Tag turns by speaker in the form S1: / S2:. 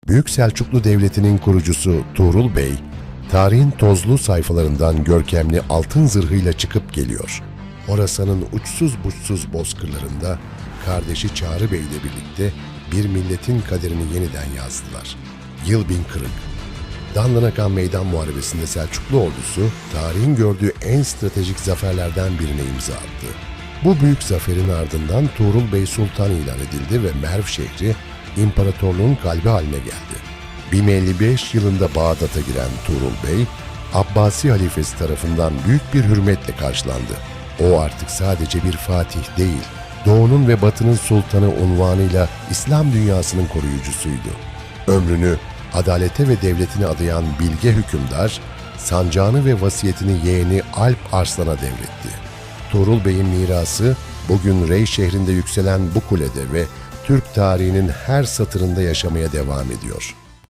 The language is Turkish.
S1: Büyük Selçuklu Devleti'nin kurucusu Tuğrul Bey, tarihin tozlu sayfalarından görkemli altın zırhıyla çıkıp geliyor. Horasan'ın uçsuz buçsuz bozkırlarında kardeşi Çağrı Bey ile birlikte bir milletin kaderini yeniden yazdılar. Yıl 1040. Danlınakan Meydan Muharebesi'nde Selçuklu ordusu, tarihin gördüğü en stratejik zaferlerden birine imza attı. Bu büyük zaferin ardından Tuğrul Bey Sultan ilan edildi ve Merv şehri imparatorluğun kalbi haline geldi. 1055 yılında Bağdat'a giren Tuğrul Bey, Abbasi halifesi tarafından büyük bir hürmetle karşılandı. O artık sadece bir fatih değil, Doğu'nun ve Batı'nın sultanı unvanıyla İslam dünyasının koruyucusuydu. Ömrünü adalete ve devletine adayan bilge hükümdar, sancağını ve vasiyetini yeğeni Alp Arslan'a devretti. Tuğrul Bey'in mirası, bugün Rey şehrinde yükselen bu kulede ve Türk tarihinin her satırında yaşamaya devam ediyor.